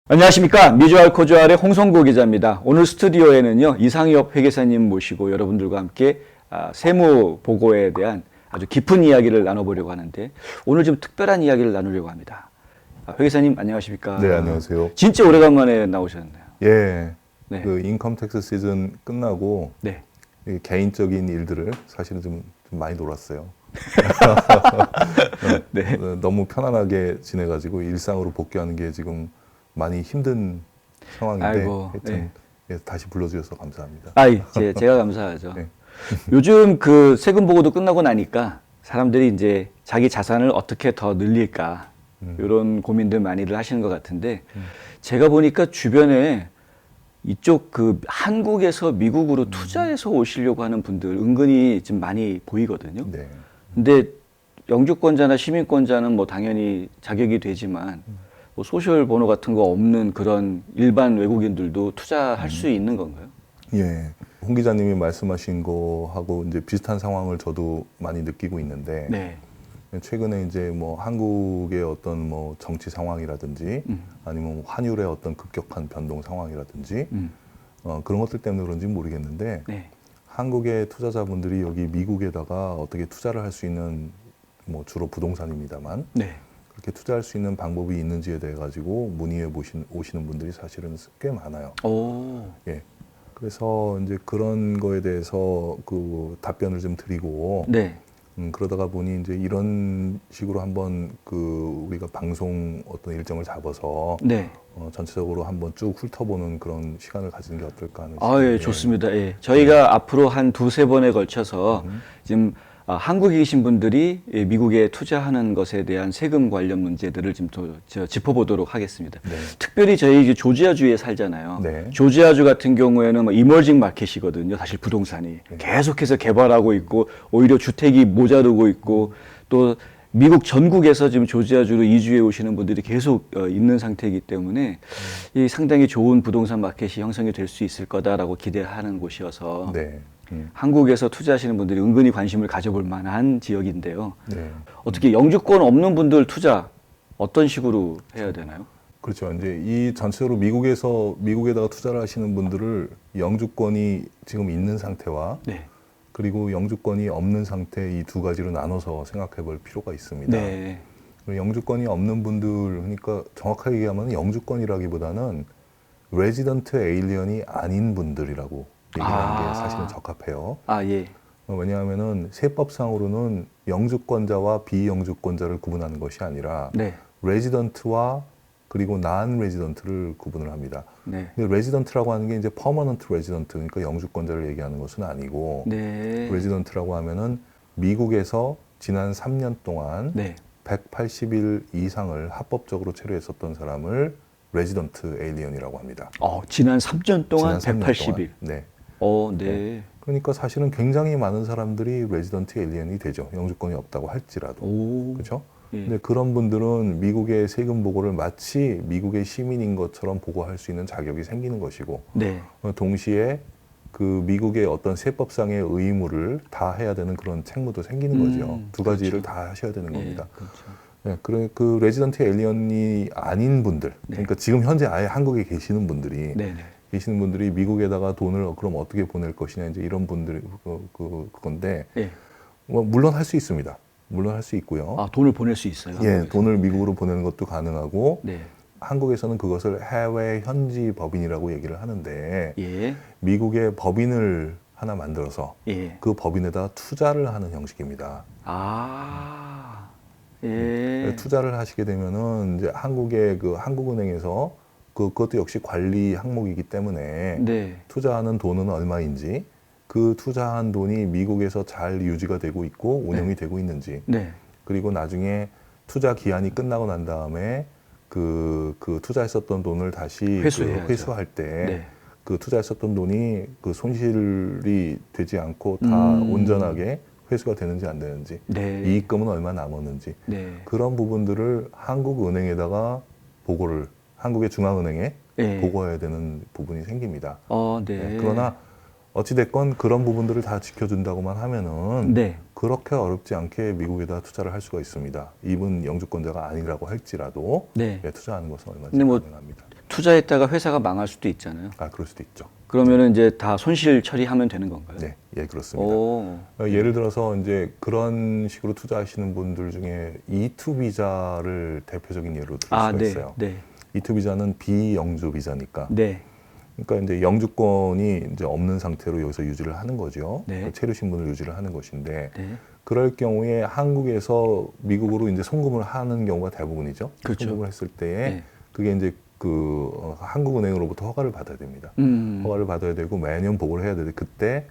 안녕하십니까. 미주알 코주알의 홍성구 기자입니다. 오늘 스튜디오에는요, 이상엽 회계사님 모시고 여러분들과 함께 세무 보고에 대한 아주 깊은 이야기를 나눠보려고 하는데, 오늘 좀 특별한 이야기를 나누려고 합니다. 회계사님 안녕하십니까. 네, 안녕하세요. 진짜 오래간만에 나오셨네요. 예, 네. 그 인컴 텍스 시즌 끝나고 네. 이 개인적인 일들을 사실은 좀 많이 놀았어요. 네. 너무 편안하게 지내가지고 일상으로 복귀하는 게 지금 많이 힘든 상황인데 아이고, 하여튼 예, 다시 불러주셔서 감사합니다. 제가 감사하죠. 네. 요즘 그 세금 보고도 끝나고 나니까 사람들이 이제 자기 자산을 어떻게 더 늘릴까 이런 고민들 많이들 하시는 것 같은데 제가 보니까 주변에 이쪽 그 한국에서 미국으로 투자해서 오시려고 하는 분들 은근히 좀 많이 보이거든요. 네. 근데 영주권자나 시민권자는 뭐 당연히 자격이 되지만 뭐 소셜 번호 같은 거 없는 그런 일반 외국인들도 투자할 수 있는 건가요? 예, 홍 기자님이 말씀하신 거하고 이제 비슷한 상황을 저도 많이 느끼고 있는데 네. 최근에 이제 뭐 한국의 어떤 뭐 정치 상황이라든지 아니면 환율의 어떤 급격한 변동 상황이라든지 그런 것들 때문에 그런지 모르겠는데 네. 한국의 투자자분들이 여기 미국에다가 어떻게 투자를 할 수 있는 뭐 주로 부동산입니다만 네. 그렇게 투자할 수 있는 방법이 있는지에 대해 가지고 문의해 오시는 분들이 사실은 꽤 많아요. 오. 예. 그래서 이제 그런 거에 대해서 그 답변을 좀 드리고 네. 그러다가 보니 이제 이런 식으로 한번 그 우리가 방송 어떤 일정을 잡아서 네. 전체적으로 한번 쭉 훑어보는 그런 시간을 가지는 게 어떨까 하는 예, 생각이 좋습니다. 예. 저희가 앞으로 한 두세 번에 걸쳐서 지금 한국에 계신 분들이 미국에 투자하는 것에 대한 세금 관련 문제들을 좀 짚어보도록 하겠습니다. 네. 특별히 저희 이제 조지아주에 살잖아요. 네. 조지아주 같은 경우에는 뭐 이머징 마켓이거든요. 사실 부동산이 계속해서 개발하고 있고 오히려 주택이 모자르고 있고 또 미국 전국에서 지금 조지아주로 이주해 오시는 분들이 계속 있는 상태이기 때문에 이 상당히 좋은 부동산 마켓이 형성이 될 수 있을 거다라고 기대하는 곳이어서 네. 한국에서 투자하시는 분들이 은근히 관심을 가져볼 만한 지역인데요. 네. 어떻게 영주권 없는 분들 투자 어떤 식으로 해야 되나요? 그렇죠. 이제 이 전체적으로 미국에다가 투자를 하시는 분들을 영주권이 지금 있는 상태와 네. 그리고 영주권이 없는 상태 이 두 가지로 나눠서 생각해 볼 필요가 있습니다. 네. 영주권이 없는 분들, 그러니까 정확하게 얘기하면 영주권이라기보다는 레지던트 에일리언이 아닌 분들이라고 얘기하는 게 사실은 적합해요. 예. 왜냐하면은 세법상으로는 영주권자와 비영주권자를 구분하는 것이 아니라 네. 레지던트와 그리고 난 레지던트를 구분을 합니다. 네. 근데 레지던트라고 하는 게 이제 퍼머넌트 레지던트, 그러니까 영주권자를 얘기하는 것은 아니고 네. 레지던트라고 하면은 미국에서 지난 3년 동안 네. 180일 이상을 합법적으로 체류했었던 사람을 레지던트 에일리언이라고 합니다. 지난 3년 동안 지난 3년 180일. 동안. 네. 네. 그러니까 사실은 굉장히 많은 사람들이 레지던트 에일리언이 되죠. 영주권이 없다고 할지라도. 오. 그렇죠? 예. 근데 그런 분들은 미국의 세금 보고를 마치 미국의 시민인 것처럼 보고할 수 있는 자격이 생기는 것이고 네. 동시에 그 미국의 어떤 세법상의 의무를 다 해야 되는 그런 책무도 생기는 거죠. 두 가지 일을 다 하셔야 되는 겁니다. 그렇죠. 네, 그 레지던트 에일리언이 아닌 분들, 그러니까 지금 현재 아예 한국에 계시는 분들이 계시는 분들이 미국에다가 돈을 그럼 어떻게 보낼 것이냐 이제 이런 분들이 그건데 네. 물론 할 수 있습니다. 물론 할 수 있고요. 돈을 보낼 수 있어요. 예, 한국에서. 돈을 미국으로 보내는 것도 가능하고 네. 한국에서는 그것을 해외 현지 법인이라고 얘기를 하는데 예. 미국의 법인을 하나 만들어서 예. 그 법인에다 투자를 하는 형식입니다. 예. 투자를 하시게 되면은 이제 한국의 그 한국은행에서 그것도 역시 관리 항목이기 때문에 네. 투자하는 돈은 얼마인지 그 투자한 돈이 미국에서 잘 유지가 되고 있고 운영이 되고 있는지 네. 그리고 나중에 투자 기한이 끝나고 난 다음에 그 투자했었던 돈을 다시 회수할 때 그 투자했었던 돈이 그 손실이 되지 않고 다 온전하게 회수가 되는지 안 되는지 이익금은 얼마 남았는지 그런 부분들을 한국은행에다가 한국의 중앙은행에 보고해야 되는 부분이 생깁니다. 그러나 어찌됐건 그런 부분들을 다 지켜준다고만 하면은 그렇게 어렵지 않게 미국에다 투자를 할 수가 있습니다. 이분 영주권자가 아니라고 할지라도 투자하는 것은 얼마든지 가능합니다. 투자했다가 회사가 망할 수도 있잖아요. 아, 그럴 수도 있죠. 그러면은 이제 다 손실 처리하면 되는 건가요? 네, 예, 그렇습니다. 오. 예를 들어서 이제 그런 식으로 투자하시는 분들 중에 E2 비자를 대표적인 예로 들 수가 네, 있어요. 네, E2 비자는 비영주 비자니까. 네, 그러니까 이제 영주권이 이제 없는 상태로 여기서 유지를 하는 거죠. 네. 체류 신분을 유지를 하는 것인데 네. 그럴 경우에 한국에서 미국으로 이제 송금을 하는 경우가 대부분이죠. 그렇죠. 송금을 했을 때에 네. 그게 이제 한국은행으로부터 허가를 받아야 됩니다. 허가를 받아야 되고 매년 보고를 해야 되는데 그때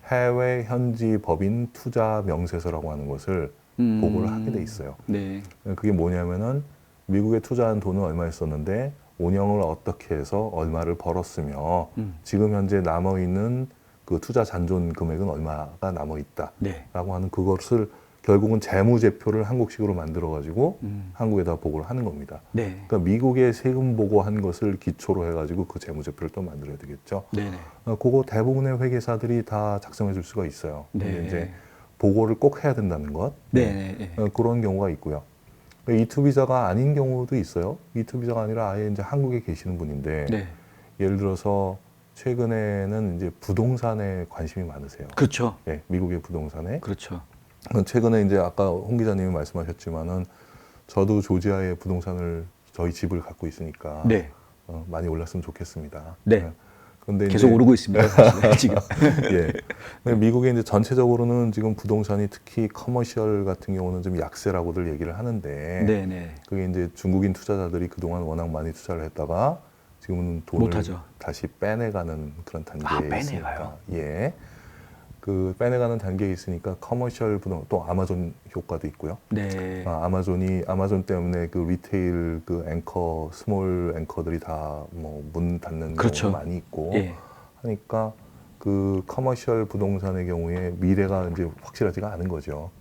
해외 현지 법인 투자 명세서라고 하는 것을 보고를 하게 돼 있어요. 네. 그게 뭐냐면은 미국에 투자한 돈은 얼마였었는데 운영을 어떻게 해서 얼마를 벌었으며 지금 현재 남아 있는 그 투자 잔존 금액은 얼마가 남아 있다라고 네. 하는 그것을 결국은 재무제표를 한국식으로 만들어 가지고 한국에다 보고를 하는 겁니다. 네. 그러니까 미국의 세금 보고한 것을 기초로 해가지고 그 재무제표를 또 만들어야 되겠죠. 네. 그거 대부분의 회계사들이 다 작성해 줄 수가 있어요. 근데 네. 이제 보고를 꼭 해야 된다는 것. 네. 네. 그런 경우가 있고요. E2 비자가 아닌 경우도 있어요. E2 비자가 아니라 아예 이제 한국에 계시는 분인데 네. 예를 들어서 최근에는 이제 부동산에 관심이 많으세요. 그렇죠. 네, 미국의 부동산에. 그렇죠. 최근에 이제 아까 홍 기자님이 말씀하셨지만은 저도 조지아에 부동산을 저희 집을 갖고 있으니까 네. 많이 올랐으면 좋겠습니다. 네. 그런데 계속 이제, 오르고 있습니다. 사실 지금. 예. 근데 미국에 이제 전체적으로는 지금 부동산이 특히 커머셜 같은 경우는 좀 약세라고들 얘기를 하는데 네, 네. 그게 이제 중국인 투자자들이 그동안 워낙 많이 투자를 했다가 지금은 돈을 못하죠. 다시 빼내가는 그런 단계에 빼내가요? 있으니까. 예. 그 빼내가는 단계에 있으니까 커머셜 부동 또 아마존 효과도 있고요. 네. 아마존 때문에 그 리테일 그 앵커 스몰 앵커들이 다 뭐 문 닫는 그렇죠. 경우가 많이 있고 예. 하니까 그 커머셜 부동산의 경우에 미래가 이제 확실하지가 않은 거죠.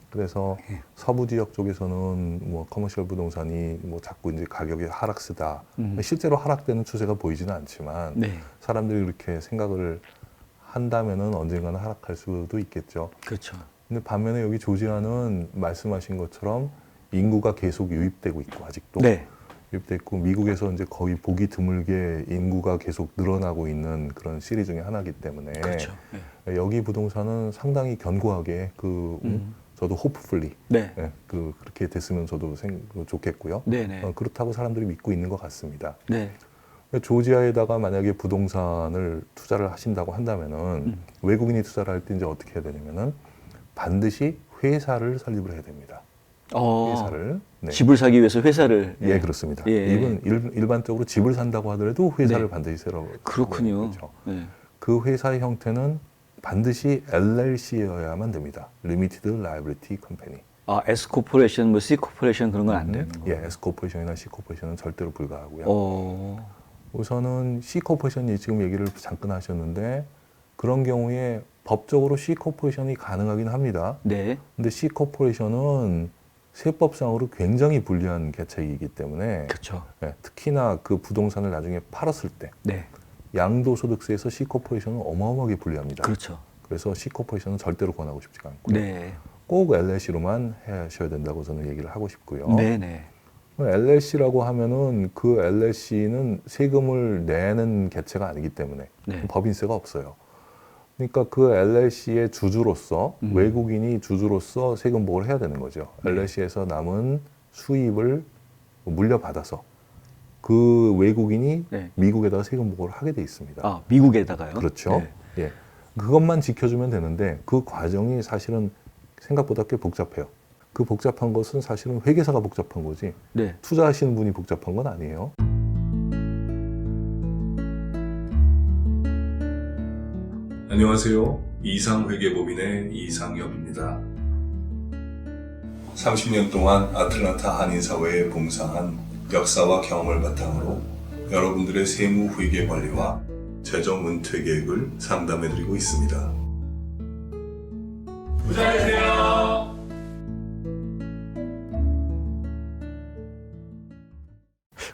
그래서 예. 서부 지역 쪽에서는 뭐 커머셜 부동산이 뭐 자꾸 이제 가격이 하락세다. 실제로 하락되는 추세가 보이지는 않지만 네. 사람들이 그렇게 생각을 한다면은 언젠가는 하락할 수도 있겠죠. 그렇죠. 근데 반면에 여기 조지아는 말씀하신 것처럼 인구가 계속 유입되고 있고 아직도 네. 유입되고 미국에서 이제 거의 보기 드물게 인구가 계속 늘어나고 있는 그런 시리 중에 하나이기 때문에 그렇죠. 네. 여기 부동산은 상당히 견고하게 저도 호프풀리 네. 그렇게 됐으면 저도 좋겠고요. 네, 네. 그렇다고 사람들이 믿고 있는 것 같습니다. 네. 조지아에다가 만약에 부동산을 투자를 하신다고 한다면은 외국인이 투자를 할 때 이제 어떻게 해야 되냐면은 반드시 회사를 설립을 해야 됩니다. 회사를. 네. 집을 사기 위해서 회사를. 예, 그렇습니다. 예. 이건 일반적으로 집을 산다고 하더라도 회사를 네. 반드시 세라고. 그렇군요. 그렇죠. 네. 그 회사의 형태는 반드시 LLC여야만 됩니다. Limited Liability Company. S 코퍼레이션, 뭐 C 코퍼레이션 그런 건 안 되는 거예요. 예, S 코퍼레이션이나 C 코퍼레이션은 절대로 불가하고요. 우선은 C 코퍼레이션이 지금 얘기를 잠깐 하셨는데 그런 경우에 법적으로 C 코퍼레이션이 가능하긴 합니다. 네. 근데 C 코퍼레이션은 세법상으로 굉장히 불리한 개체이기 때문에 그렇죠. 예, 특히나 그 부동산을 나중에 팔았을 때 네. 양도소득세에서 C 코퍼레이션은 어마어마하게 불리합니다. 그렇죠. 그래서 C 코퍼레이션은 절대로 권하고 싶지가 않고요. 네. 꼭 LLC로만 하셔야 된다고 저는 얘기를 하고 싶고요. 네, 네. LLC라고 하면은 그 LLC는 세금을 내는 개체가 아니기 때문에 네. 법인세가 없어요. 그러니까 그 LLC의 주주로서 외국인이 주주로서 세금 보고를 해야 되는 거죠. 네. LLC에서 남은 수입을 물려받아서 그 외국인이 네. 미국에다가 세금 보고를 하게 돼 있습니다. 미국에다가요? 그렇죠. 네. 예. 그것만 지켜주면 되는데 그 과정이 사실은 생각보다 꽤 복잡해요. 그 복잡한 것은 사실은 회계사가 복잡한 거지 네. 투자하시는 분이 복잡한 건 아니에요. 안녕하세요. 이상회계법인의 이상엽입니다. 30년 동안 아틀란타 한인사회에 봉사한 역사와 경험을 바탕으로 여러분들의 세무 회계 관리와 재정 은퇴 계획을 상담해드리고 있습니다. 부자되세요.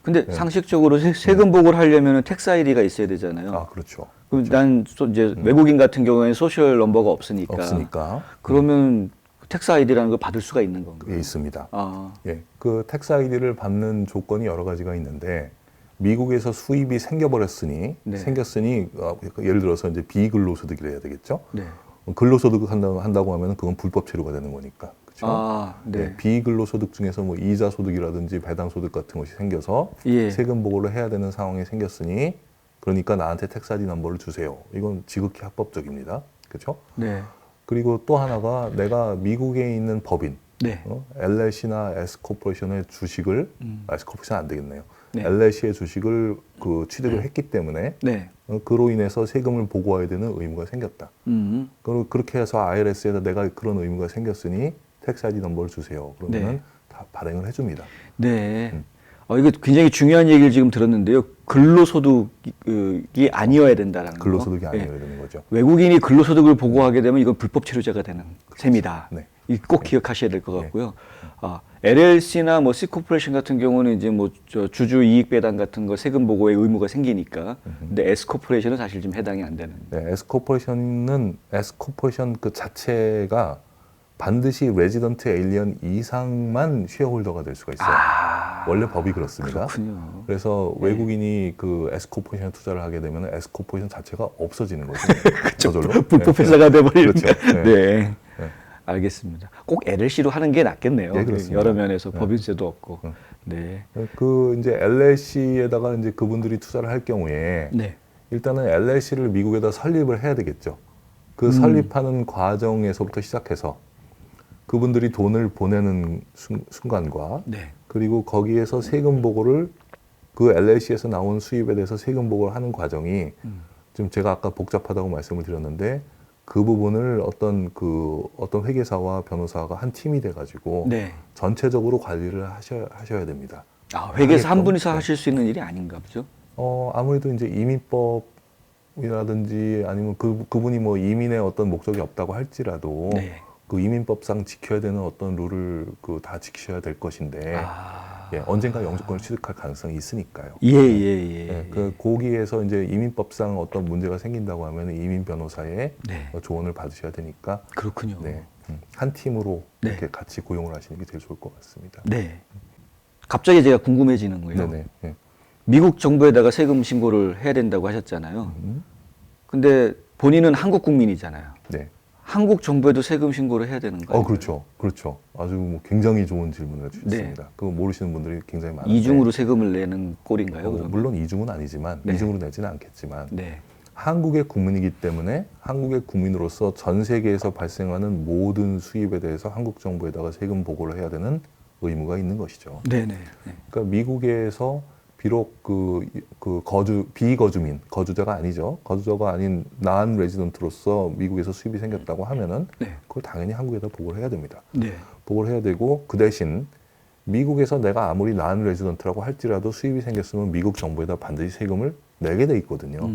근데 네. 상식적으로 세금 보고를 하려면 텍스 아이디가 있어야 되잖아요. 아, 그렇죠. 그럼 난 이제 외국인 같은 경우에는 소셜 넘버가 없으니까. 그러면 텍스 아이디라는 걸 받을 수가 있는 건가요? 예, 있습니다. 아, 예, 그 텍스 아이디를 받는 조건이 여러 가지가 있는데 미국에서 수입이 생겨버렸으니 네. 생겼으니 예를 들어서 이제 비근로소득을 해야 되겠죠. 네. 근로소득 한다고 하면 그건 불법 체류가 되는 거니까. 그렇죠? 아, 네. 네, 비근로소득 중에서 뭐 이자 소득이라든지 배당 소득 같은 것이 생겨서 예. 세금 보고를 해야 되는 상황이 생겼으니 그러니까 나한테 텍스 ID 넘버를 주세요. 이건 지극히 합법적입니다. 그렇죠? 네. 그리고 또 하나가 내가 미국에 있는 법인, 네. LLC나 S코퍼레이션의 주식을, S코퍼레이션 안 되겠네요. 네. LLC의 주식을 그 취득을 했기 때문에 네. 그로 인해서 세금을 보고해야 되는 의무가 생겼다. 그렇게 해서 IRS에다 내가 그런 의무가 생겼으니 텍스 ID 넘버를 주세요. 그러면은 네. 다 발행을 해줍니다. 네. 이거 굉장히 중요한 얘기를 지금 들었는데요. 근로소득이 아니어야 된다라는 거. 근로소득이 예. 아니어야 되는 거죠. 외국인이 근로소득을 보고하게 되면 이건 불법 체류자가 되는 셈이다. 네. 이거 꼭 기억하셔야 될 것 같고요. LLC나 뭐 C코퍼레이션 같은 경우는 이제 뭐 주주 이익 배당 같은 거 세금 보고의 의무가 생기니까. 근데 S코퍼레이션은 사실 좀 해당이 안 되는. 네, S코퍼레이션 그 자체가 반드시 레지던트 에일리언 이상만 쉐어홀더가 될 수가 있어요. 원래 법이 그렇습니다. 그렇군요. 그래서 외국인이 그 S코퍼레이션에 투자를 하게 되면 S코퍼레이션 자체가 없어지는 거죠. 저절로. 불법 회사가 돼버리는. 그렇죠. 네. 네. 네. 알겠습니다. 꼭 LLC로 하는 게 낫겠네요. 네, 그렇습니다. 여러 면에서 법인세도 없고. 네. 그 이제 LLC에다가 이제 그분들이 투자를 할 경우에 네. 일단은 LLC를 미국에다 설립을 해야 되겠죠. 그 설립하는 과정에서부터 시작해서 그분들이 돈을 보내는 순간과 네. 그리고 거기에서 세금 보고를 그 LLC에서 나온 수입에 대해서 세금 보고를 하는 과정이 좀 제가 아까 복잡하다고 말씀을 드렸는데 그 부분을 어떤 회계사와 변호사가 한 팀이 돼가지고 네. 전체적으로 관리를 하셔야 됩니다. 회계사 한 하게끔. 분이서 네. 하실 수 있는 일이 아닌가 보죠? 아무래도 이제 이민법이라든지 아니면 그분이 뭐 이민의 어떤 목적이 없다고 할지라도 네. 그 이민법상 지켜야 되는 어떤 룰을 다 지키셔야 될 것인데 예, 언젠가 영주권을 취득할 가능성이 있으니까요. 예. 거기에서 이제 이민법상 어떤 문제가 생긴다고 하면 이민 변호사의 네. 조언을 받으셔야 되니까 그렇군요. 네, 한 팀으로 네. 이렇게 같이 고용을 하시는 게 제일 좋을 것 같습니다. 네. 갑자기 제가 궁금해지는 거예요. 네네. 네. 미국 정부에다가 세금 신고를 해야 된다고 하셨잖아요. 근데 본인은 한국 국민이잖아요. 네. 한국 정부에도 세금 신고를 해야 되는 거예요? 그렇죠. 아주 뭐 굉장히 좋은 질문을 주셨습니다. 네. 그거 모르시는 분들이 굉장히 많은데. 이중으로 세금을 내는 꼴인가요? 그러면? 물론 이중은 아니지만 네. 이중으로 내지는 않겠지만 네. 한국의 국민이기 때문에 한국의 국민으로서 전 세계에서 발생하는 모든 수입에 대해서 한국 정부에다가 세금 보고를 해야 되는 의무가 있는 것이죠. 네네. 그러니까 미국에서 비록 비거주민, 거주자가 아니죠. 거주자가 아닌 난 레지던트로서 미국에서 수입이 생겼다고 하면은 네. 그걸 당연히 한국에다 보고를 해야 됩니다. 네. 보고를 해야 되고 그 대신 미국에서 내가 아무리 난 레지던트라고 할지라도 수입이 생겼으면 미국 정부에다 반드시 세금을 내게 돼 있거든요.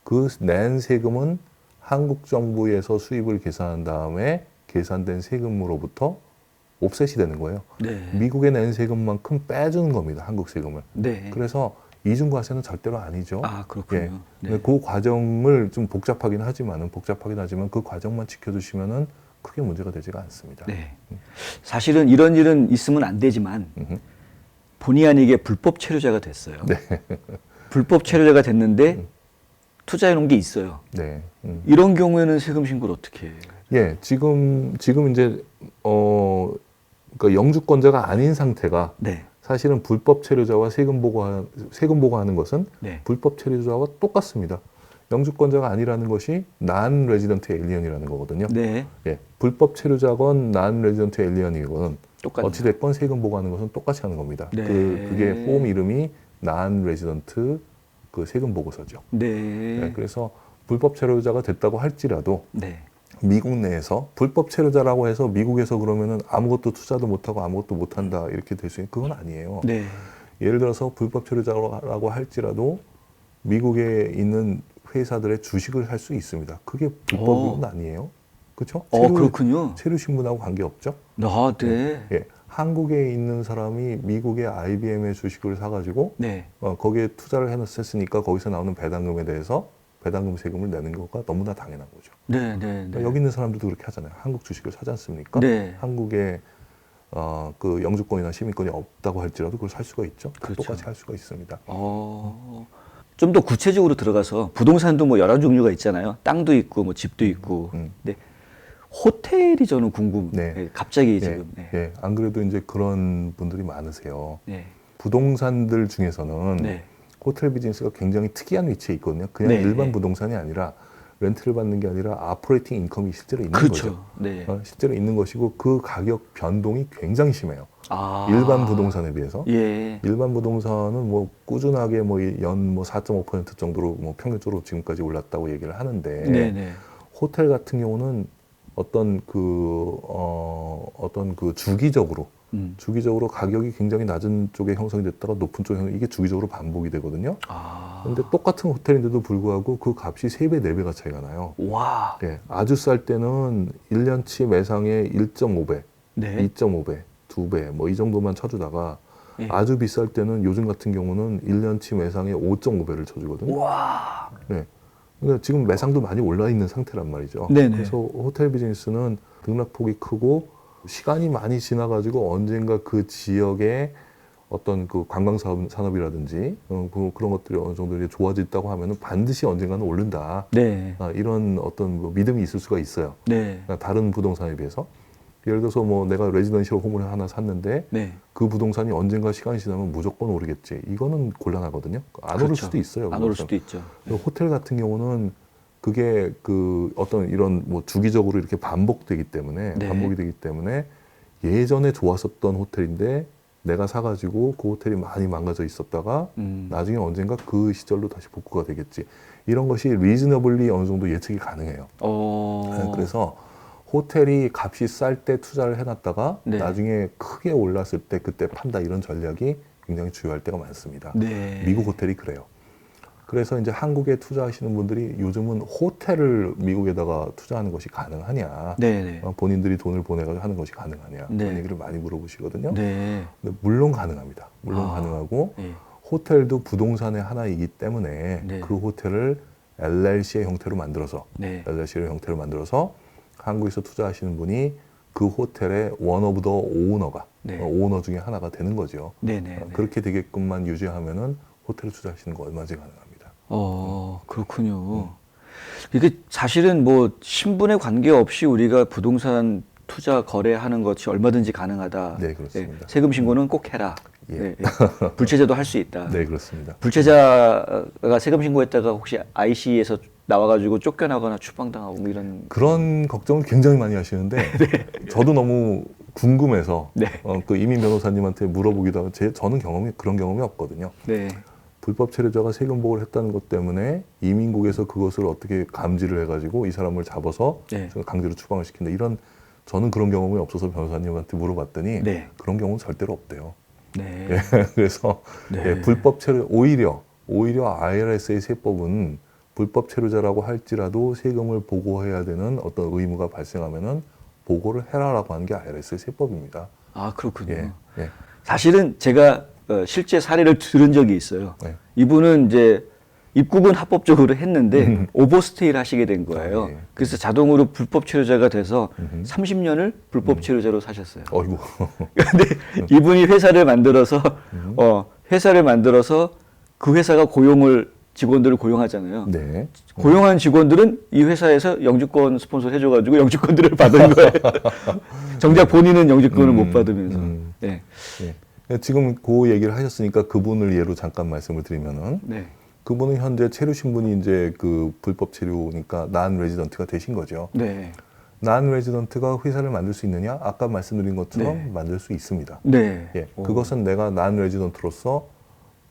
그 낸 세금은 한국 정부에서 수입을 계산한 다음에 계산된 세금으로부터 옵셋이 되는 거예요. 네. 미국에 낸 세금만큼 빼주는 겁니다. 한국 세금을. 네. 그래서 이중과세는 절대로 아니죠. 그렇군요. 예. 네. 그 과정을 좀 복잡하긴 하지만 그 과정만 지켜주시면은 크게 문제가 되지가 않습니다. 네. 사실은 이런 일은 있으면 안 되지만 본의 아니게 불법 체류자가 됐어요. 네. 불법 체류자가 됐는데 투자해 놓은 게 있어요. 네. 이런 경우에는 세금 신고를 어떻게 해요? 예, 지금 이제 그러니까 영주권자가 아닌 상태가 네. 사실은 불법 체류자와 세금 보고하는 것은 네. 불법 체류자와 똑같습니다. 영주권자가 아니라는 것이 난 레지던트 에일리언이라는 거거든요. 네. 예, 불법 체류자건 난 레지던트 에일리언이건 똑같네요. 어찌 됐건 세금 보고하는 것은 똑같이 하는 겁니다. 네. 그게 폼 이름이 난 레지던트 그 세금 보고서죠. 네. 네, 그래서 불법 체류자가 됐다고 할지라도 네. 미국 내에서 불법 체류자라고 해서 미국에서 그러면은 아무것도 투자도 못하고 아무것도 못한다 이렇게 될 수 있는 그건 아니에요. 네. 예를 들어서 불법 체류자라고 할지라도 미국에 있는 회사들의 주식을 할 수 있습니다. 그게 불법은 아니에요. 그렇죠? 그렇군요. 체류 신분하고 관계 없죠. 네. 예, 한국에 있는 사람이 미국의 IBM의 주식을 사가지고 네. 거기에 투자를 해놨으니까 거기서 나오는 배당금에 대해서 배당금 세금을 내는 거가 너무나 당연한 거죠. 네. 네. 그러니까 여기 있는 사람들도 그렇게 하잖아요. 한국 주식을 사지 않습니까? 네. 한국의 그 영주권이나 시민권이 없다고 할지라도 그걸 살 수가 있죠. 그렇죠. 똑같이 할 수가 있습니다. 좀 더 구체적으로 들어가서 부동산도 뭐 여러 종류가 있잖아요. 땅도 있고 뭐 집도 있고. 근데 호텔이 저는 궁금해. 네. 갑자기 네, 지금. 네. 네. 안 그래도 이제 그런 분들이 많으세요. 네. 부동산들 중에서는 네. 호텔 비즈니스가 굉장히 특이한 위치에 있거든요. 그냥 네, 일반 네. 부동산이 아니라 렌트를 받는 게 아니라 아퍼레이팅 인컴이 실제로 있는 그렇죠. 거죠. 네. 실제로 있는 것이고 그 가격 변동이 굉장히 심해요. 아. 일반 부동산에 비해서. 예. 일반 부동산은 뭐 꾸준하게 뭐 연 뭐 4.5% 정도로 뭐 평균적으로 지금까지 올랐다고 얘기를 하는데 네네. 호텔 같은 경우는 어떤 그 주기적으로 가격이 굉장히 낮은 쪽에 형성이 됐다가 높은 쪽에 이게 주기적으로 반복이 되거든요. 그런데 똑같은 호텔인데도 불구하고 그 값이 3배, 4배가 차이가 나요. 와. 예, 아주 쌀 때는 1년치 매상의 1.5배, 네. 2.5배, 2배 뭐 이 정도만 쳐주다가 예. 아주 비쌀 때는 요즘 같은 경우는 1년치 매상의 5.5배를 쳐주거든요. 와. 네. 그러니까 지금 매상도 많이 올라 있는 상태란 말이죠. 네네. 그래서 호텔 비즈니스는 등락폭이 크고 시간이 많이 지나가지고 언젠가 그 지역에 어떤 그 관광 산업이라든지 그런 것들이 어느 정도 이제 좋아졌다고 하면은 반드시 언젠가는 오른다. 네. 이런 어떤 뭐 믿음이 있을 수가 있어요. 네. 그러니까 다른 부동산에 비해서. 예를 들어서 뭐 내가 레지던셜 홈을 하나 샀는데 네. 그 부동산이 언젠가 시간이 지나면 무조건 오르겠지. 이거는 곤란하거든요. 안 오를 그렇죠. 수도 있어요. 안 오를 수도 있죠. 호텔 같은 경우는 그게 그 어떤 이런 뭐 주기적으로 이렇게 반복이 되기 때문에 예전에 좋았었던 호텔인데 내가 사가지고 그 호텔이 많이 망가져 있었다가 나중에 언젠가 그 시절로 다시 복구가 되겠지. 이런 것이 리즈너블리 어느 정도 예측이 가능해요. 네, 그래서 호텔이 값이 쌀 때 투자를 해놨다가 네. 나중에 크게 올랐을 때 그때 판다 이런 전략이 굉장히 주요할 때가 많습니다. 네. 미국 호텔이 그래요. 그래서 이제 한국에 투자하시는 분들이 요즘은 호텔을 미국에다가 투자하는 것이 가능하냐, 네네. 본인들이 돈을 보내가지고 하는 것이 가능하냐 네. 그런 얘기를 많이 물어보시거든요. 네. 근데 물론 가능합니다. 물론 가능하고 네. 호텔도 부동산의 하나이기 때문에 네. 그 호텔을 LLC의 형태로 만들어서 네. LLC의 형태로 만들어서 한국에서 투자하시는 분이 그 호텔의 원 오브 더 오너가 네. 오너 중에 하나가 되는 거죠. 네네. 그렇게 되게끔만 유지하면은 호텔을 투자하시는 거 얼마든지 가능합니다. 그렇군요. 이게 사실은 뭐 신분에 관계없이 우리가 부동산 투자 거래하는 것이 얼마든지 가능하다. 네, 그렇습니다. 네, 세금 신고는 꼭 해라. 예. 네, 네. 불체자도 할 수 있다. 네, 그렇습니다. 불체자가 세금 신고했다가 혹시 IC에서 나와가지고 쫓겨나거나 추방당하고 뭐 이런 그런 걱정을 굉장히 많이 하시는데 저도 너무 궁금해서 네. 그 이민 변호사님한테 물어보기도 하고 저는 그런 경험이 없거든요. 네. 불법 체류자가 세금 보고를 했다는 것 때문에 이민국에서 그것을 어떻게 감지를 해가지고 이 사람을 잡아서 네. 강제로 추방을 시킨다. 저는 그런 경험이 없어서 변호사님한테 물어봤더니 네. 그런 경우는 절대로 없대요. 네. 예, 그래서 네. 예, 불법 체류 오히려 IRS의 세법은 불법 체류자라고 할지라도 세금을 보고해야 되는 어떤 의무가 발생하면은 보고를 해라라고 하는 게 IRS의 세법입니다. 아, 그렇군요. 예, 예. 사실은 제가 실제 사례를 들은 적이 있어요. 네. 이분은 이제 입국은 합법적으로 했는데 오버스테이를 하시게 된 거예요. 아, 예. 그래서 자동으로 불법 체류자가 돼서 30년을 불법 체류자로 사셨어요. 어이구. 근데 이분이 회사를 만들어서 그 회사가 직원들을 고용하잖아요. 네. 고용한 직원들은 이 회사에서 영주권 스폰서 해줘가지고 영주권들을 받은 거예요. 정작 본인은 영주권을 못 받으면서. 네. 예. 지금 그 얘기를 하셨으니까 그분을 예로 잠깐 말씀을 드리면은 네. 그분은 현재 체류 신분이 이제 그 불법 체류니까 난 레지던트가 되신 거죠. 네. 난 레지던트가 회사를 만들 수 있느냐? 아까 말씀드린 것처럼 네. 만들 수 있습니다. 네. 예. 그것은 내가 난 레지던트로서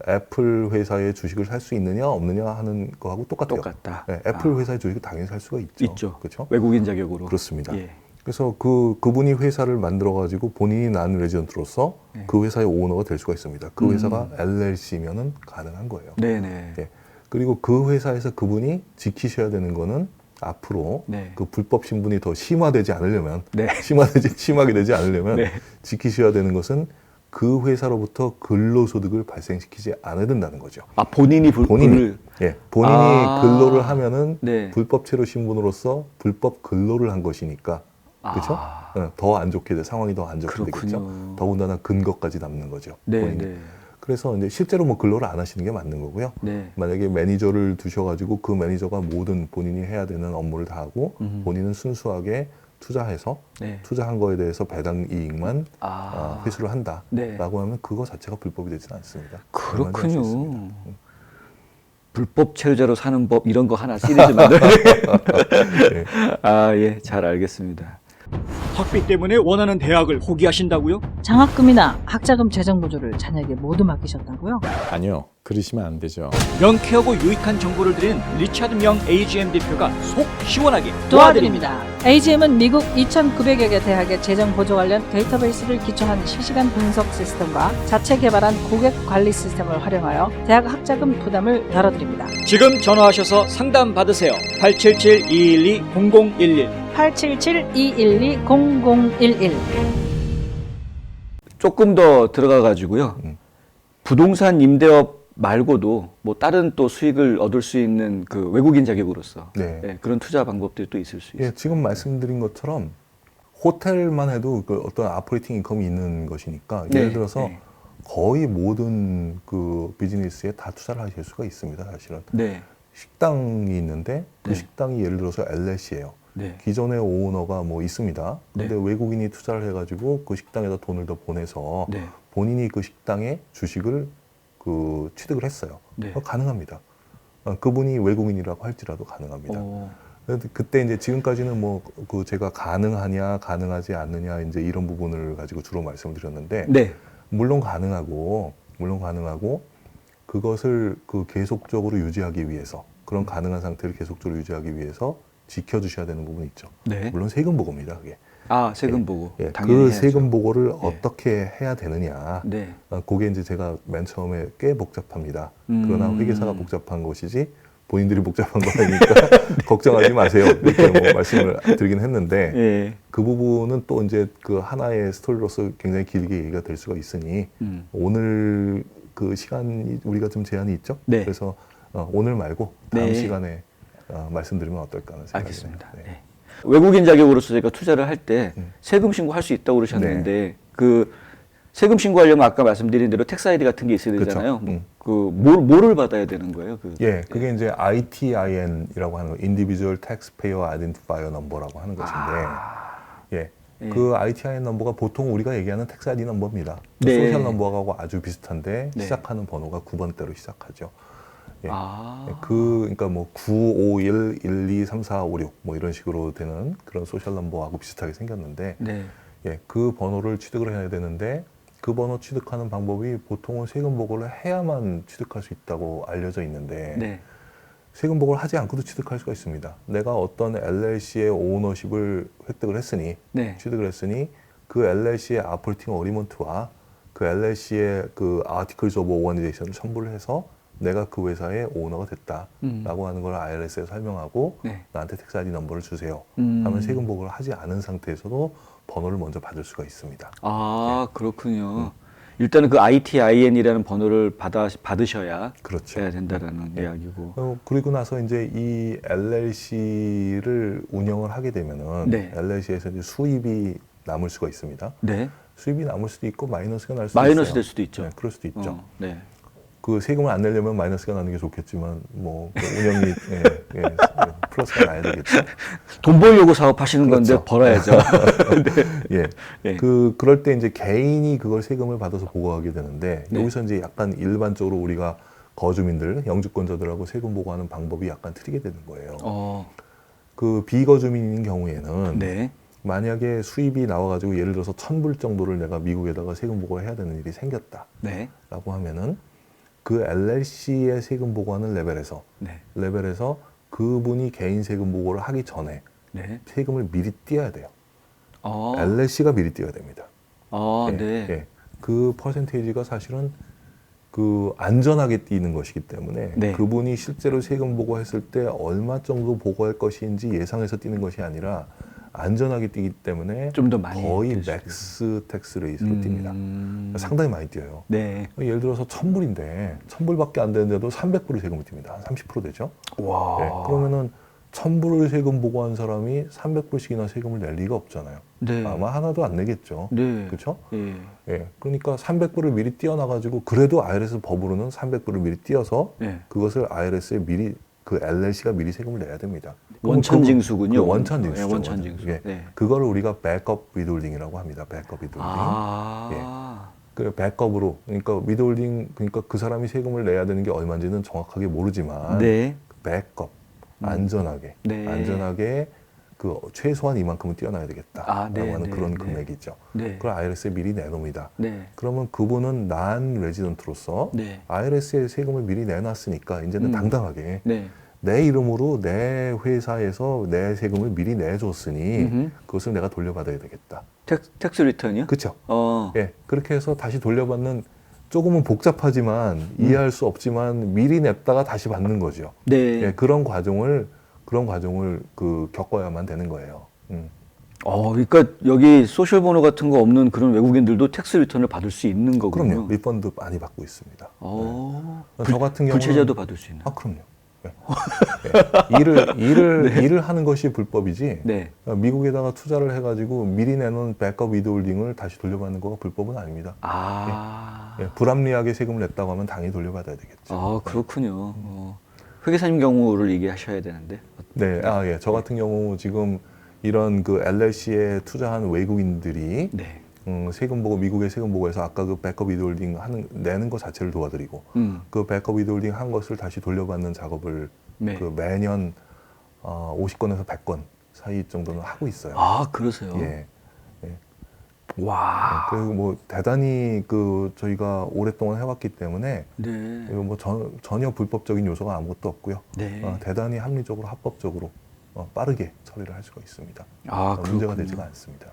애플 회사의 주식을 살 수 있느냐 없느냐 하는 거하고 똑같아요. 똑같다. 예, 애플 회사의 주식을 당연히 살 수가 있죠. 있죠. 그렇죠? 외국인 자격으로. 그렇습니다. 예. 그래서 그분이 회사를 만들어 가지고 본인이 난 레지던트로서 그 회사의 오너가 될 수가 있습니다. 그 회사가 LLC면은 가능한 거예요. 네네. 예. 그리고 그 회사에서 그분이 지키셔야 되는 거는 앞으로 네. 그 불법 신분이 더 심화되지 않으려면 네. 심하게 되지 않으려면 네. 지키셔야 되는 것은 그 회사로부터 근로소득을 발생시키지 않아야 된다는 거죠. 아, 본인이 본인이 근로를 하면은 네. 불법 체류 신분으로서 불법 근로를 한 것이니까 그렇죠? 더 안 좋게 상황이 더 안 좋게 그렇군요. 되겠죠. 더군다나 근거까지 남는 거죠. 네, 본인이. 네. 그래서 이제 실제로 뭐 근로를 안 하시는 게 맞는 거고요. 네. 만약에 매니저를 두셔가지고 그 매니저가 모든 본인이 해야 되는 업무를 다 하고 본인은 순수하게 투자해서 네. 투자한 거에 대해서 배당 이익만 아. 회수를 네. 한다라고 하면 그거 자체가 불법이 되지는 않습니다. 그렇군요. 불법 체류자로 사는 법 이런 거 하나 시리즈 만들어야 네. 아, 예, 잘 알겠습니다. 학비 때문에 원하는 대학을 포기하신다고요? 장학금이나 학자금 재정 보조를 자녀에게 모두 맡기셨다고요? 아니요, 그러시면 안 되죠. 명쾌하고 유익한 정보를 드리는 리차드 명 AGM 대표가 속 시원하게 도와드립니다. AGM은 미국 2,900여 개 대학의 재정 보조 관련 데이터베이스를 기초한 실시간 분석 시스템과 자체 개발한 고객 관리 시스템을 활용하여 대학 학자금 부담을 덜어드립니다. 지금 전화하셔서 상담 받으세요. 877-212-0011 877-212-0011 조금 더 들어가 가지고요. 부동산 임대업 말고도 뭐 다른 또 수익을 얻을 수 있는 그 외국인 자격으로서 네. 예, 그런 투자 방법들이 또 있을 수 있어요. 예, 지금 말씀드린 것처럼 호텔만 해도 그 어떤 아프레이팅 인컴이 있는 것이니까 네, 예를 들어서 네. 거의 모든 그 비즈니스에 다 투자를 하실 수가 있습니다. 사실은 네. 식당이 있는데 그 네. 식당이 예를 들어서 LS예요. 네. 기존의 오너가 뭐 있습니다. 네. 근데 외국인이 투자를 해가지고 그 식당에다 돈을 더 보내서 네. 본인이 그 식당의 주식을 그 취득을 했어요. 네. 가능합니다. 그분이 외국인이라고 할지라도 가능합니다. 근데 그때 이제 지금까지는 뭐 그 제가 가능하냐 가능하지 않느냐 이제 이런 부분을 가지고 주로 말씀을 드렸는데 네. 물론 가능하고 그것을 그 계속적으로 유지하기 위해서 그런 가능한 상태를 계속적으로 유지하기 위해서 지켜주셔야 되는 부분이 있죠. 네. 물론 세금 보고입니다. 그게. 아, 세금 보고. 예, 당연히 그 해야죠. 세금 보고를 어떻게 해야 되느냐. 네. 그게 이제 제가 맨 처음에 꽤 복잡합니다. 그러나 회계사가 복잡한 것이지 본인들이 복잡한 거니까 걱정하지 마세요. 이렇게 뭐 말씀을 드리긴 했는데 예. 그 부분은 또 이제 그 하나의 스토리로서 굉장히 길게 얘기가 될 수가 있으니 오늘 그 시간이 우리가 좀 제한이 있죠. 네. 그래서 오늘 말고 다음 네. 시간에 말씀드리면 어떨까 하는 생각이 알겠습니다. 듭니다. 네. 외국인 자격으로서 제가 투자를 할 때 세금 신고할 수 있다고 그러셨는데 네. 그 세금 신고하려면 아까 말씀드린 대로 텍스 아이디 같은 게 있어야 되잖아요. 그렇죠. 뭐를 받아야 되는 거예요? 예, 그게 이제 ITIN이라고 하는 거, Individual Taxpayer Identifier Number라고 하는 것인데, 예, 그 ITIN 넘버가 보통 우리가 얘기하는 텍스 아이디 넘버입니다. 네. 소셜 넘버하고 아주 비슷한데 네. 시작하는 번호가 9번대로 시작하죠. 예. 아. 그러니까 뭐 951, 12, 3, 4, 5, 6 뭐 이런 식으로 되는 그런 소셜 넘버하고 비슷하게 생겼는데, 네. 예, 그 번호를 취득을 해야 되는데 그 번호 취득하는 방법이 보통은 세금 보고를 해야만 취득할 수 있다고 알려져 있는데 네. 세금 보고를 하지 않고도 취득할 수가 있습니다. 내가 어떤 LLC의 오너십을 획득을 했으니 네. 취득을 했으니 그 LLC의 아포르팅 어리먼트와 그 LLC의 그 아티클스 오브 오거니제이션을 첨부를 해서 내가 그 회사의 오너가 됐다라고 하는 걸 IRS에 설명하고 네. 나한테 텍스 아이디 넘버를 주세요 하면 세금 보고를 하지 않은 상태에서도 번호를 먼저 받을 수가 있습니다. 아, 그렇군요. 일단은 그 ITIN이라는 번호를 받으셔야 그렇죠. 해야 된다라는 이야기고. 그리고 나서 이제 이 LLC를 운영을 하게 되면은 네. LLC에서 이제 수입이 남을 수가 있습니다. 네. 수입이 남을 수도 있고 마이너스가 날 수도 마이너스 있어요. 될 수도 있죠. 네, 그럴 수도 있죠. 네. 그 세금을 안 내려면 마이너스가 나는 게 좋겠지만 뭐 운영이 플러스가 나야 되겠죠. 돈 벌려고 사업하시는 건데 그렇죠. 벌어야죠. 예. 네. 그럴 때 이제 개인이 그걸 세금을 받아서 보고하게 되는데 네. 여기서 이제 약간 일반적으로 우리가 거주민들, 영주권자들하고 세금 보고하는 방법이 약간 틀리게 되는 거예요. 그 비거주민인 경우에는 네. 만약에 수입이 나와가지고 예를 들어서 1,000불 정도를 내가 미국에다가 세금 보고를 해야 되는 일이 생겼다라고 네. 하면은 그 LLC의 세금 보고하는 네. 레벨에서 그분이 개인 세금 보고를 하기 전에 네. 세금을 미리 띄어야 돼요. LLC가 미리 띄어야 됩니다. 예, 네. 예. 그 퍼센테이지가 사실은 그 안전하게 띄는 것이기 때문에 네. 그분이 실제로 세금 보고했을 때 얼마 정도 보고할 것인지 예상해서 띄는 것이 아니라 안전하게 뛰기 때문에 좀 더 많이 거의 뛸 수 맥스 텍스 레이스로 뜁니다. 상당히 많이 뛰어요. 네. 예를 들어서 1,000불인데 1,000불밖에 안 되는데도 300불을 세금을 띱니다. 한 30% 되죠. 와. 네, 그러면은 1,000불을 세금 보고한 사람이 300불씩이나 세금을 낼 리가 없잖아요. 네. 아마 하나도 안 내겠죠. 네. 그렇죠? 예. 예. 그러니까 300불을 미리 띄어놔가지고 그래도 IRS 법으로는 300불을 미리 띄어서 예. 그것을 IRS에 미리 그 LLC가 미리 세금을 내야 됩니다. 원천징수군요. 원천징수죠. 예, 원천징수. 예. 네. 그거를 우리가 백업 위돌딩이라고 합니다. 백업 위돌딩. 아. 그 백업으로 그러니까 위돌딩 그러니까 그 사람이 세금을 내야 되는 게 얼마인지는 정확하게 모르지만 네. 백업 안전하게 네. 안전하게 그 최소한 이만큼은 띄어놔야 되겠다라고 네, 하는 네, 그런 네. 금액이죠. 네. 그걸 IRS에 미리 내놓습니다. 네. 그러면 그분은 난 레지던트로서 네. IRS에 세금을 미리 내놨으니까 이제는 당당하게 네. 내 이름으로 내 회사에서 내 세금을 미리 내줬으니 음흠. 그것을 내가 돌려받아야 되겠다. 텍스 리턴이요? 그렇죠? 어. 예, 그렇게 해서 다시 돌려받는 조금은 복잡하지만 이해할 수 없지만 미리 냈다가 다시 받는 거죠. 네. 예, 그런 과정을 그 겪어야만 되는 거예요. 그러니까 여기 소셜 보너 같은 거 없는 그런 외국인들도 텍스 리턴을 받을 수 있는 거군요. 그럼요. 리펀드 많이 받고 있습니다. 네. 저 같은 경우는 불체자도 받을 수 있나? 그럼요. 네. 네. 일을 하는 것이 불법이지. 네. 미국에다가 투자를 해가지고 미리 내놓은 백업 위드홀딩을 다시 돌려받는 거가 불법은 아닙니다. 예, 불합리하게 세금을 냈다고 하면 당연히 돌려받아야 되겠죠. 그렇군요. 회계사님 경우를 얘기하셔야 되는데. 네, 예. 저 같은 경우 지금 이런 그 LLC에 투자한 외국인들이 네. 세금 보고 미국의 세금 보고에서 아까 그 백업 위드홀딩 내는 것 자체를 도와드리고 그 백업 위드홀딩 한 것을 다시 돌려받는 작업을 네. 그 매년 50건에서 100건 사이 정도는 하고 있어요. 그러세요? 예. 와. 그리고 뭐 대단히 그 저희가 오랫동안 해왔기 때문에 네. 이거 뭐 전혀 불법적인 요소가 아무것도 없고요. 네. 대단히 합리적으로 합법적으로 빠르게 처리를 할 수가 있습니다. 문제가 되지가 않습니다.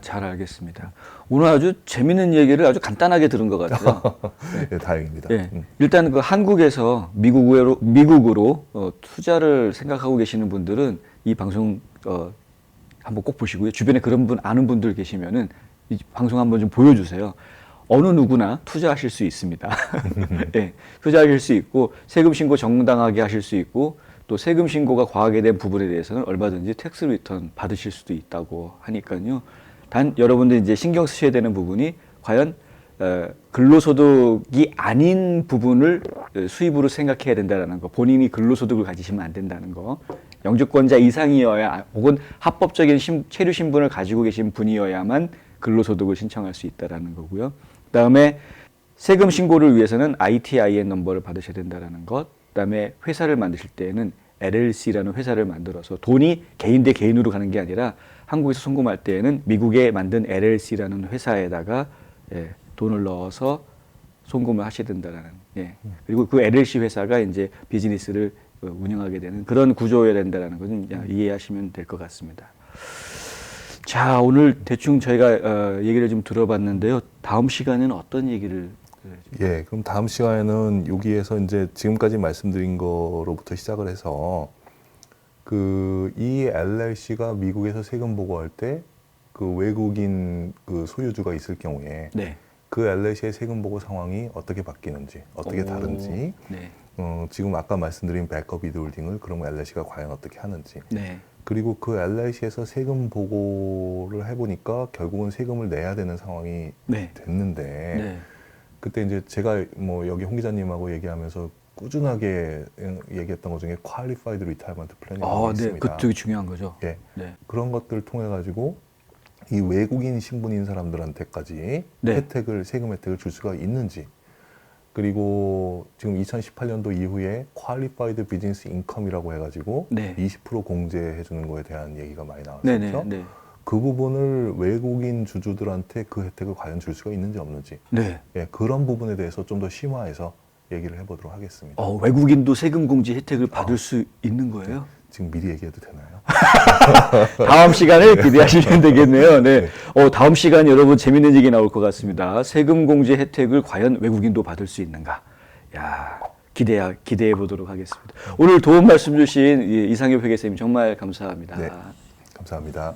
잘 알겠습니다. 오늘 아주 재밌는 얘기를 아주 간단하게 들은 것 같아요. 네, 다행입니다. 네. 일단 그 한국에서 미국으로 투자를 생각하고 계시는 분들은 이 방송 한번 꼭 보시고요. 주변에 그런 분 아는 분들 계시면은 이 방송 한번 좀 보여주세요. 어느 누구나 투자하실 수 있습니다. 네, 투자하실 수 있고 세금 신고 정당하게 하실 수 있고 또 세금 신고가 과하게 된 부분에 대해서는 얼마든지 텍스 리턴 받으실 수도 있다고 하니까요. 단 여러분들 이제 신경 쓰셔야 되는 부분이 과연 근로소득이 아닌 부분을 수입으로 생각해야 된다는 거, 본인이 근로소득을 가지시면 안 된다는 거, 영주권자 이상이어야 혹은 합법적인 체류 신분을 가지고 계신 분이어야만 근로소득을 신청할 수 있다는 거고요. 그다음에 세금 신고를 위해서는 ITIN 넘버를 받으셔야 된다는 것, 그다음에 회사를 만드실 때에는 LLC라는 회사를 만들어서 돈이 개인 대 개인으로 가는 게 아니라 한국에서 송금할 때에는 미국에 만든 LLC라는 회사에다가 돈을 넣어서 송금을 하셔야 된다는. 그리고 그 LLC 회사가 이제 비즈니스를 운영하게 되는 그런 구조여야 된다는 것은 이해하시면 될 것 같습니다. 자, 오늘 대충 저희가 얘기를 좀 들어봤는데요. 다음 시간에는 어떤 얘기를? 예, 그럼 다음 시간에는 여기에서 이제 지금까지 말씀드린 거로부터 시작을 해서 이 LLC가 미국에서 세금 보고할 때 그 외국인 그 소유주가 있을 경우에 그 LLC의 세금 보고 상황이 어떻게 바뀌는지, 어떻게 다른지, 지금 아까 말씀드린 백업 위드홀딩을 그럼 LLC가 과연 어떻게 하는지, 그리고 그 LLC에서 세금 보고를 해보니까 결국은 세금을 내야 되는 상황이 됐는데 그때 이제 제가 뭐 여기 홍 기자님하고 얘기하면서 꾸준하게 얘기했던 것 중에 Qualified Retirement Plan이라고 있습니다. 그 되게 중요한 거죠. 예, 그런 것들을 통해 가지고 이 외국인 신분인 사람들한테까지 세금 혜택을 줄 수가 있는지, 그리고 지금 2018년도 이후에 Qualified Business Income이라고 해가지고 20% 공제해 주는 거에 대한 얘기가 많이 나왔었죠. 그 부분을 외국인 주주들한테 그 혜택을 과연 줄 수가 있는지 없는지, 그런 부분에 대해서 좀 더 심화해서 얘기를 해보도록 하겠습니다. 외국인도 세금 공제 혜택을 받을 수 있는 거예요? 지금 미리 얘기해도 되나요? 다음 시간에 기대하시면 되겠네요. 다음 시간 여러분 재밌는 얘기 나올 것 같습니다. 세금 공제 혜택을 과연 외국인도 받을 수 있는가? 기대해 보도록 하겠습니다. 오늘 도움 말씀 주신 이상엽 회계사님 정말 감사합니다. 네, 감사합니다.